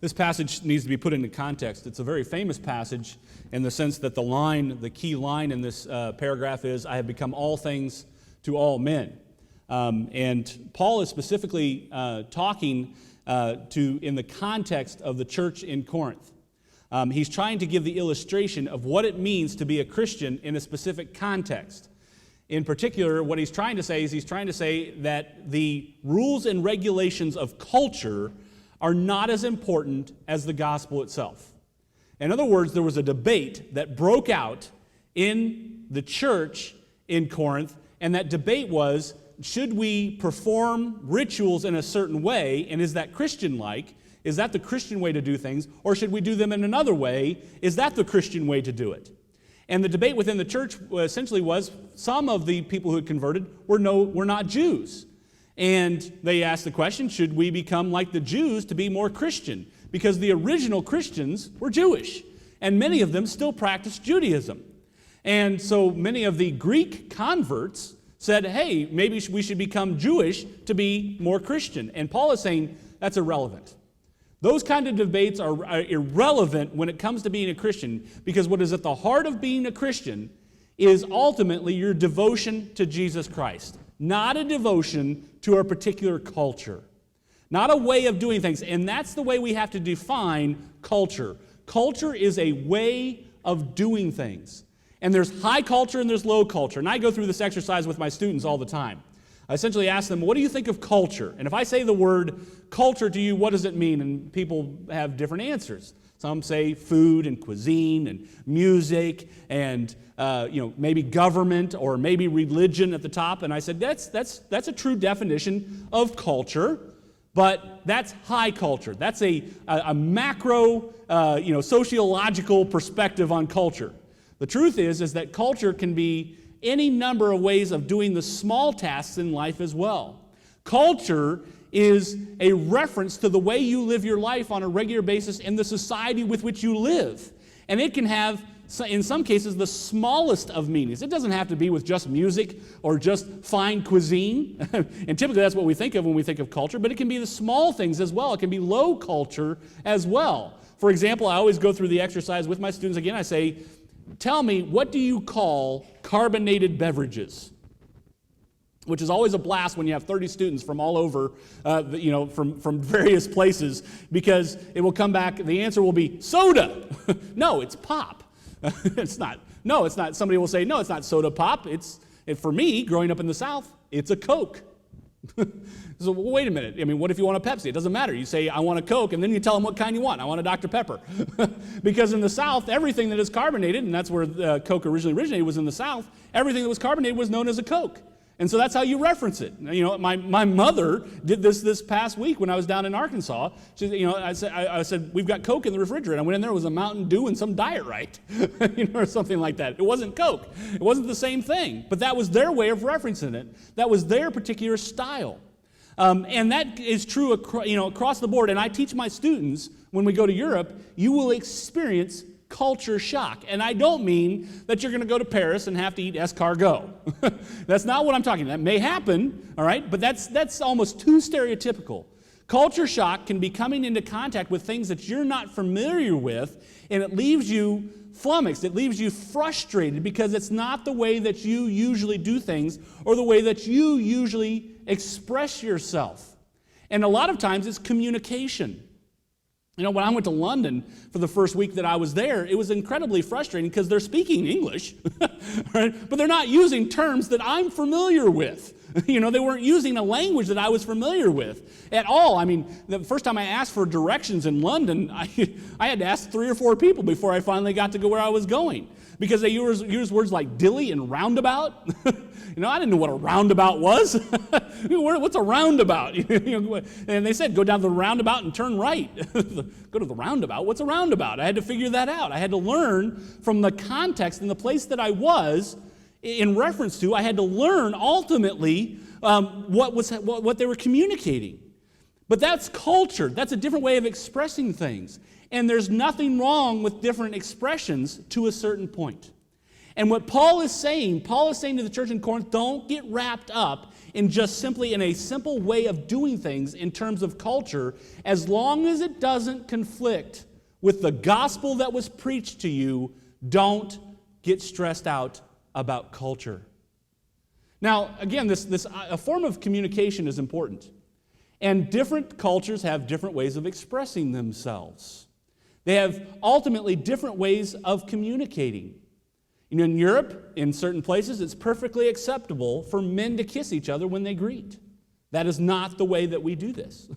This passage needs to be put into context. It's a very famous passage in the sense that the key line in this paragraph is, I have become all things to all men. And Paul is specifically talking in the context of the church in Corinth. He's trying to give the illustration of what it means to be a Christian in a specific context. In particular, what he's trying to say is that the rules and regulations of culture are not as important as the gospel itself. In other words, there was a debate that broke out in the church in Corinth, and that debate was, should we perform rituals in a certain way, and is that Christian-like? Is that the Christian way to do things? Or should we do them in another way? Is that the Christian way to do it? And the debate within the church essentially was, some of the people who had converted were not Jews. And they asked the question, should we become like the Jews to be more Christian? Because the original Christians were Jewish, and many of them still practiced Judaism. And so many of the Greek converts said, hey, maybe we should become Jewish to be more Christian. And Paul is saying that's irrelevant. Those kind of debates are irrelevant when it comes to being a Christian, because what is at the heart of being a Christian is ultimately your devotion to Jesus Christ, not a devotion to a particular culture, not a way of doing things. And that's the way we have to define culture. Culture is a way of doing things. And there's high culture and there's low culture. And I go through this exercise with my students all the time. I essentially ask them, what do you think of culture? And if I say the word culture to you, what does it mean? And people have different answers. Some say food and cuisine and music and maybe government or maybe religion at the top. And I said, that's a true definition of culture, but that's high culture. That's a macro sociological perspective on culture. The truth is that culture can be any number of ways of doing the small tasks in life as well. Culture is a reference to the way you live your life on a regular basis in the society with which you live. And it can have, in some cases, the smallest of meanings. It doesn't have to be with just music or just fine cuisine. And typically that's what we think of when we think of culture, but it can be the small things as well. It can be low culture as well. For example, I always go through the exercise with my students again. I say, tell me, what do you call carbonated beverages? Which is always a blast when you have 30 students from all over, from various places, because it will come back, the answer will be soda. No, it's pop. It's not. No, it's not. Somebody will say, no, it's not soda pop. For me, growing up in the South, it's a Coke. So wait a minute. I mean, what if you want a Pepsi? It doesn't matter. You say, I want a Coke, and then you tell them what kind you want. I want a Dr. Pepper. Because in the South, everything that is carbonated, and that's where Coke originally originated, was in the South, everything that was carbonated was known as a Coke. And so that's how you reference it. You know, my mother did this past week when I was down in Arkansas. She, I said, we've got Coke in the refrigerator. I went in there, it was a Mountain Dew and some Diet Right, or something like that. It wasn't Coke. It wasn't the same thing. But that was their way of referencing it. That was their particular style. And that is true across the board. And I teach my students, when we go to Europe, you will experience culture shock. And I don't mean that you're going to go to Paris and have to eat escargot. That's not what I'm talking about. That may happen, all right? But that's almost too stereotypical. Culture shock can be coming into contact with things that you're not familiar with, and it leaves you flummoxed. It leaves you frustrated because it's not the way that you usually do things or the way that you usually express yourself. And a lot of times it's communication. You know, when I went to London for the first week that I was there, it was incredibly frustrating because they're speaking English, right? But they're not using terms that I'm familiar with. You know, they weren't using a language that I was familiar with at all. I mean, the first time I asked for directions in London, I had to ask 3 or 4 people before I finally got to go where I was going, because they use words like dilly and roundabout. You know, I didn't know what a roundabout was. What's a roundabout? And they said, go down the roundabout and turn right. Go to the roundabout? What's a roundabout? I had to figure that out. I had to learn from the context and the place that I was in reference to. I had to learn ultimately what they were communicating. But that's culture. That's a different way of expressing things. And there's nothing wrong with different expressions to a certain point. And what Paul is saying to the church in Corinth, don't get wrapped up in just simply in a simple way of doing things in terms of culture, as long as it doesn't conflict with the gospel that was preached to you. Don't get stressed out about culture. Now, again, a form of communication is important. And different cultures have different ways of expressing themselves. They have ultimately different ways of communicating. In Europe, in certain places, it's perfectly acceptable for men to kiss each other when they greet. That is not the way that we do this.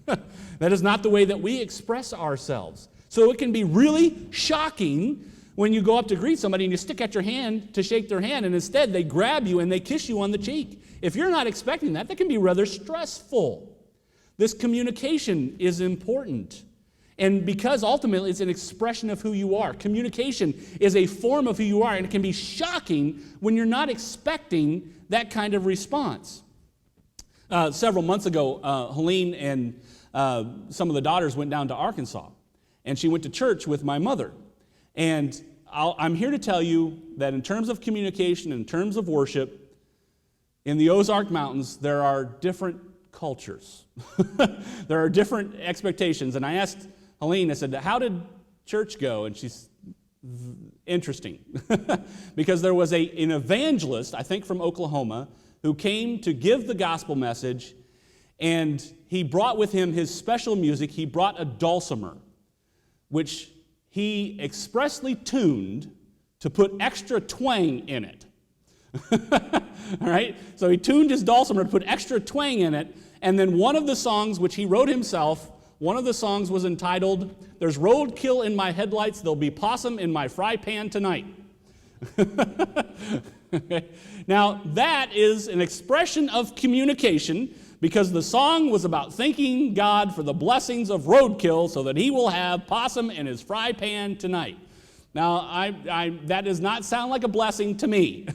That is not the way that we express ourselves. So it can be really shocking when you go up to greet somebody and you stick out your hand to shake their hand, and instead they grab you and they kiss you on the cheek. If you're not expecting that, that can be rather stressful. This communication is important. And because ultimately it's an expression of who you are. Communication is a form of who you are, and it can be shocking when you're not expecting that kind of response. Several months ago, Helene and some of the daughters went down to Arkansas, and she went to church with my mother. And I'm here to tell you that in terms of communication, in terms of worship, in the Ozark Mountains, there are different cultures. There are different expectations. And I asked Helene, I said, how did church go? And she's interesting. Because there was an evangelist, I think from Oklahoma, who came to give the gospel message, and he brought with him his special music. He brought a dulcimer, which he expressly tuned to put extra twang in it. All right? So he tuned his dulcimer to put extra twang in it, and then one of the songs, which he wrote himself, one of the songs was entitled, "There's Roadkill in My Headlights, There'll Be Possum in My Fry Pan Tonight." Okay. Now, that is an expression of communication, because the song was about thanking God for the blessings of roadkill so that he will have possum in his fry pan tonight. Now, that does not sound like a blessing to me,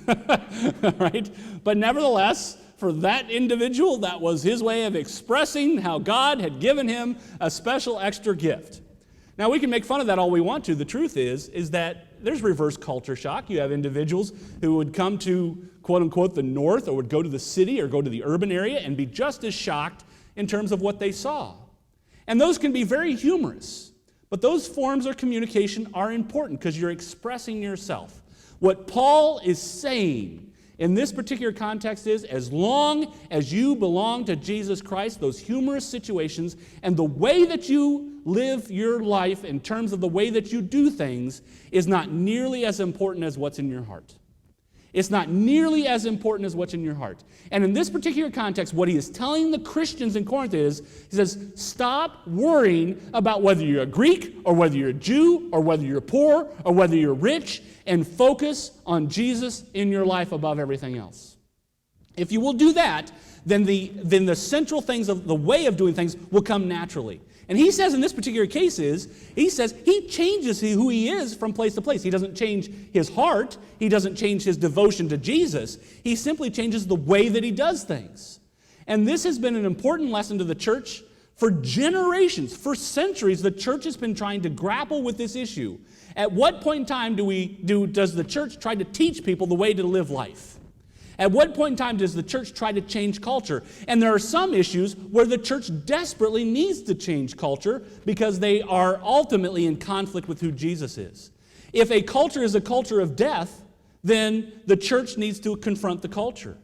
right? But nevertheless, for that individual, that was his way of expressing how God had given him a special extra gift. Now, we can make fun of that all we want to. The truth is that there's reverse culture shock. You have individuals who would come to, quote unquote, the north, or would go to the city or go to the urban area and be just as shocked in terms of what they saw. And those can be very humorous. But those forms of communication are important because you're expressing yourself. What Paul is saying in this particular context is, as long as you belong to Jesus Christ, those humorous situations and the way that you live your life in terms of the way that you do things is not nearly as important as what's in your heart. It's not nearly as important as what's in your heart. And in this particular context, what he is telling the Christians in Corinth is, he says, stop worrying about whether you're a Greek or whether you're a Jew or whether you're poor or whether you're rich, and focus on Jesus in your life above everything else. If you will do that, then the central things of the way of doing things will come naturally. And he says in this particular case he changes who he is from place to place. He doesn't change his heart. He doesn't change his devotion to Jesus. He simply changes the way that he does things. And this has been an important lesson to the church for generations, for centuries. The church has been trying to grapple with this issue. At what point in time does the church try to teach people the way to live life? At what point in time does the church try to change culture? And there are some issues where the church desperately needs to change culture because they are ultimately in conflict with who Jesus is. If a culture is a culture of death, then the church needs to confront the culture.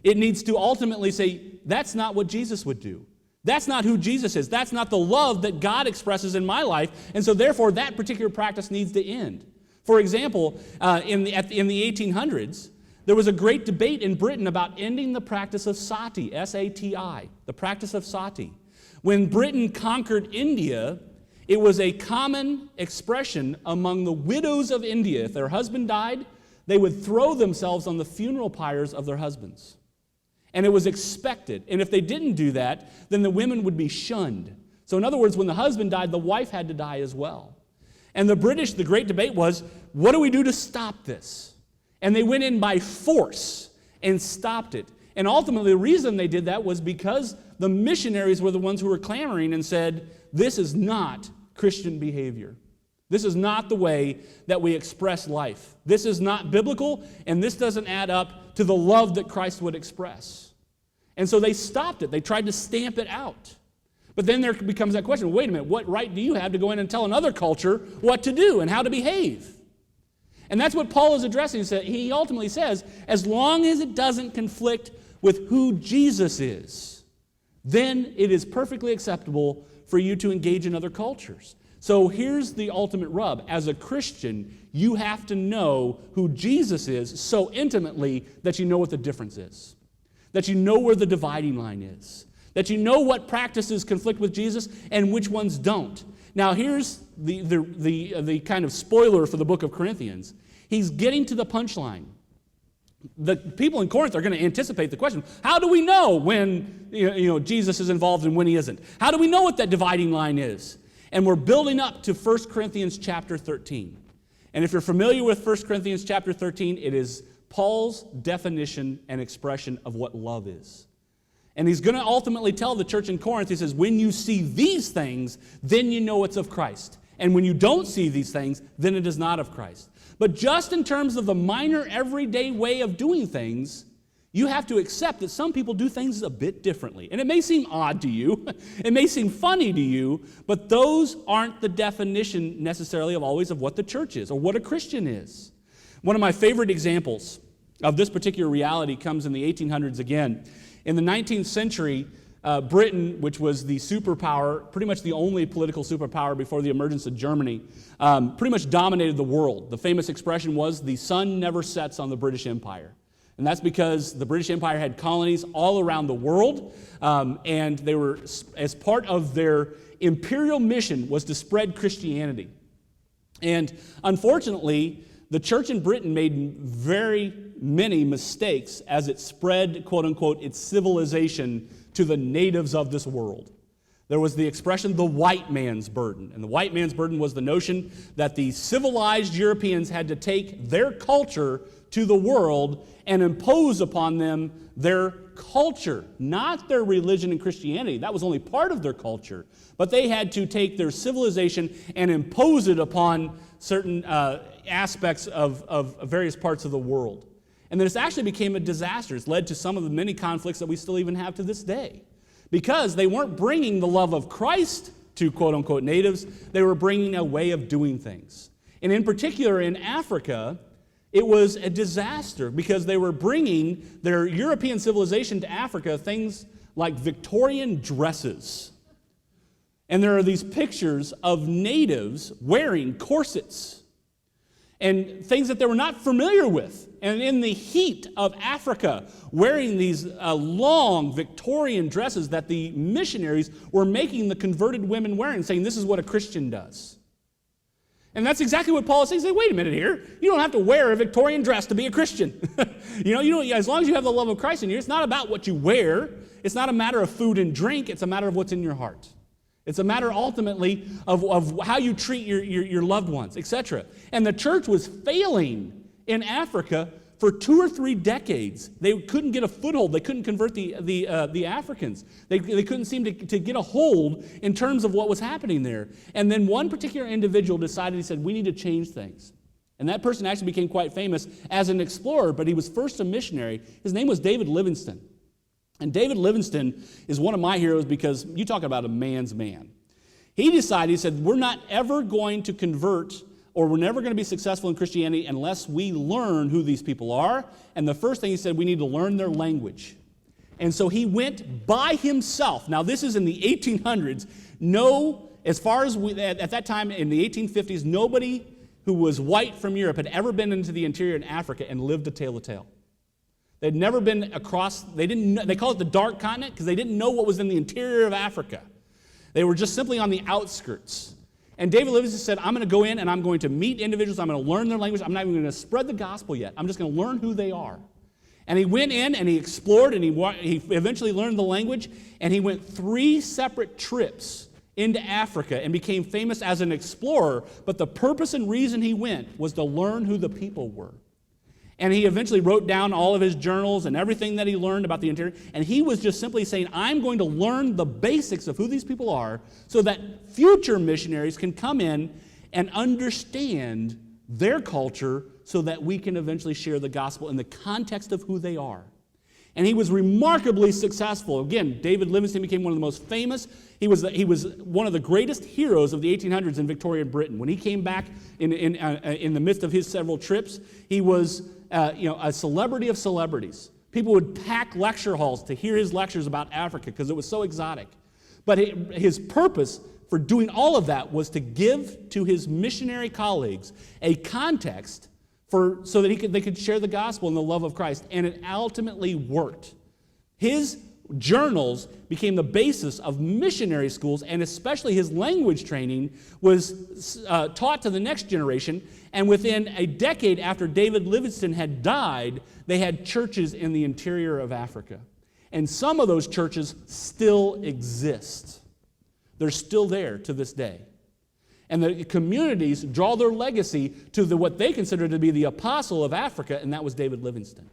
It needs to ultimately say, that's not what Jesus would do. That's not who Jesus is. That's not the love that God expresses in my life. And so therefore, that particular practice needs to end. For example, in the 1800s, there was a great debate in Britain about ending the practice of sati, S-A-T-I, the practice of sati. When Britain conquered India, it was a common expression among the widows of India. If their husband died, they would throw themselves on the funeral pyres of their husbands. And it was expected. And if they didn't do that, then the women would be shunned. So in other words, when the husband died, the wife had to die as well. And the great debate was, what do we do to stop this? And they went in by force and stopped it. And ultimately, the reason they did that was because the missionaries were the ones who were clamoring and said, this is not Christian behavior. This is not the way that we express life. This is not biblical, and this doesn't add up to the love that Christ would express. And so they stopped it. They tried to stamp it out. But then there becomes that question, wait a minute, what right do you have to go in and tell another culture what to do and how to behave? And that's what Paul is addressing. He ultimately says, as long as it doesn't conflict with who Jesus is, then it is perfectly acceptable for you to engage in other cultures. So here's the ultimate rub. As a Christian, you have to know who Jesus is so intimately that you know what the difference is, that you know where the dividing line is, that you know what practices conflict with Jesus and which ones don't. Now here's the kind of spoiler for the book of Corinthians. He's getting to the punchline. The people in Corinth are going to anticipate the question, how do we know when Jesus is involved and when he isn't? How do we know what that dividing line is? And we're building up to 1 Corinthians chapter 13. And if you're familiar with 1 Corinthians chapter 13, it is Paul's definition and expression of what love is. And he's going to ultimately tell the church in Corinth, he says, when you see these things, then you know it's of Christ. And when you don't see these things, then it is not of Christ. But just in terms of the minor, everyday way of doing things, you have to accept that some people do things a bit differently. And it may seem odd to you, it may seem funny to you, but those aren't the definition necessarily of always of what the church is or what a Christian is. One of my favorite examples of this particular reality comes in the 1800s again. In the 19th century, Britain, which was the superpower, pretty much the only political superpower before the emergence of Germany, pretty much dominated the world. The famous expression was, the sun never sets on the British Empire. And that's because the British Empire had colonies all around the world, and they were, as part of their imperial mission, was to spread Christianity. And unfortunately, the church in Britain made very many mistakes as it spread, quote unquote, its civilization to the natives of this world. There was the expression, the white man's burden. And the white man's burden was the notion that the civilized Europeans had to take their culture to the world and impose upon them their culture, not their religion and Christianity. That was only part of their culture. But they had to take their civilization and impose it upon certain aspects of various parts of the world. And then this actually became a disaster. It's led to some of the many conflicts that we still even have to this day. Because they weren't bringing the love of Christ to quote-unquote natives, they were bringing a way of doing things. And in particular in Africa, it was a disaster because they were bringing their European civilization to Africa, things like Victorian dresses. And there are these pictures of natives wearing corsets and things that they were not familiar with. And in the heat of Africa, wearing these long Victorian dresses that the missionaries were making the converted women wearing, saying this is what a Christian does. And that's exactly what Paul is saying. Say, wait a minute here. You don't have to wear a Victorian dress to be a Christian. As long as you have the love of Christ in you, it's not about what you wear. It's not a matter of food and drink. It's a matter of what's in your heart. It's a matter ultimately of how you treat your loved ones, etc. And the church was failing in Africa for 2 or 3 decades. They couldn't get a foothold. They couldn't convert the Africans. They couldn't seem to get a hold in terms of what was happening there. And then one particular individual decided, he said, we need to change things. And that person actually became quite famous as an explorer, but he was first a missionary. His name was David Livingstone. And David Livingstone is one of my heroes because you talk about a man's man. He decided, he said, we're not ever going to convert or we're never going to be successful in Christianity unless we learn who these people are. And the first thing he said, we need to learn their language. And so he went by himself. Now this is in the 1800s. As far as at that time in the 1850s, nobody who was white from Europe had ever been into the interior in Africa and lived a tale to tale. They'd never been across, they call it the dark continent because they didn't know what was in the interior of Africa. They were just simply on the outskirts. And David Livingstone said, I'm going to go in and I'm going to meet individuals, I'm going to learn their language, I'm not even going to spread the gospel yet, I'm just going to learn who they are. And he went in and he explored and he eventually learned the language, and he went 3 separate trips into Africa and became famous as an explorer, but the purpose and reason he went was to learn who the people were. And he eventually wrote down all of his journals and everything that he learned about the interior. And he was just simply saying, I'm going to learn the basics of who these people are so that future missionaries can come in and understand their culture so that we can eventually share the gospel in the context of who they are. And he was remarkably successful. Again, David Livingstone became one of the most famous. He was one of the greatest heroes of the 1800s in Victorian Britain. When he came back in the midst of his several trips, he was a celebrity of celebrities. People would pack lecture halls to hear his lectures about Africa because it was so exotic. But his purpose for doing all of that was to give to his missionary colleagues a context so that they could share the gospel and the love of Christ. And it ultimately worked. His journals became the basis of missionary schools, and especially his language training was taught to the next generation. And within a decade after David Livingstone had died, they had churches in the interior of Africa. And some of those churches still exist. They're still there to this day. And the communities draw their legacy to what they consider to be the apostle of Africa, and that was David Livingstone.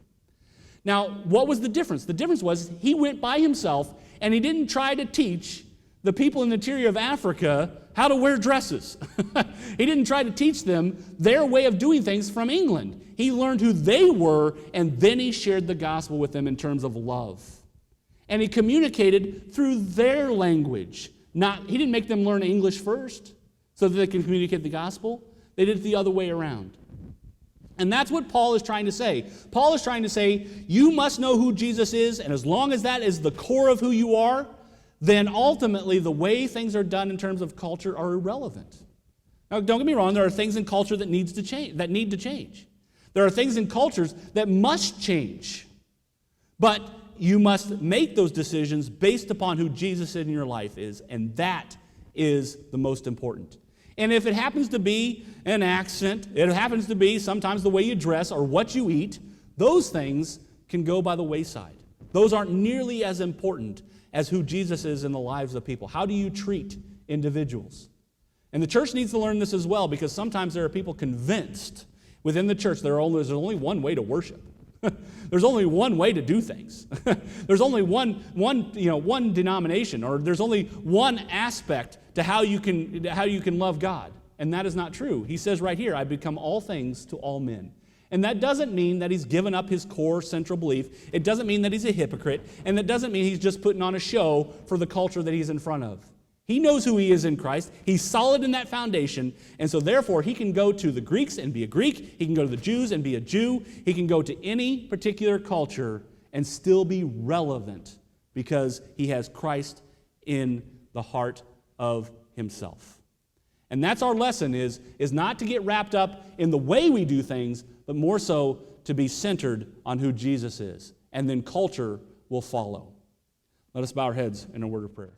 Now, what was the difference? The difference was he went by himself, and he didn't try to teach the people in the interior of Africa how to wear dresses. He didn't try to teach them their way of doing things from England. He learned who they were, and then he shared the gospel with them in terms of love. And he communicated through their language. He didn't make them learn English first so that they can communicate the gospel. They did it the other way around. And that's what Paul is trying to say. Paul is trying to say, you must know who Jesus is, and as long as that is the core of who you are, then ultimately the way things are done in terms of culture are irrelevant. Now, don't get me wrong, there are things in culture that need to change. There are things in cultures that must change. But you must make those decisions based upon who Jesus in your life is, and that is the most important. And if it happens to be an accent, it happens to be sometimes the way you dress or what you eat, those things can go by the wayside. Those aren't nearly as important as who Jesus is in the lives of people. How do you treat individuals? And the church needs to learn this as well, because sometimes there are people convinced within the church there's only one way to worship. There's only one way to do things. There's only one denomination, or there's only one aspect to how you can love God. And that is not true. He says right here, I become all things to all men. And that doesn't mean that he's given up his core central belief. It doesn't mean that he's a hypocrite. And that doesn't mean he's just putting on a show for the culture that he's in front of. He knows who he is in Christ. He's solid in that foundation. And so therefore, he can go to the Greeks and be a Greek. He can go to the Jews and be a Jew. He can go to any particular culture and still be relevant because he has Christ in the heart of himself. And that's our lesson, is not to get wrapped up in the way we do things, but more so to be centered on who Jesus is. And then culture will follow. Let us bow our heads in a word of prayer.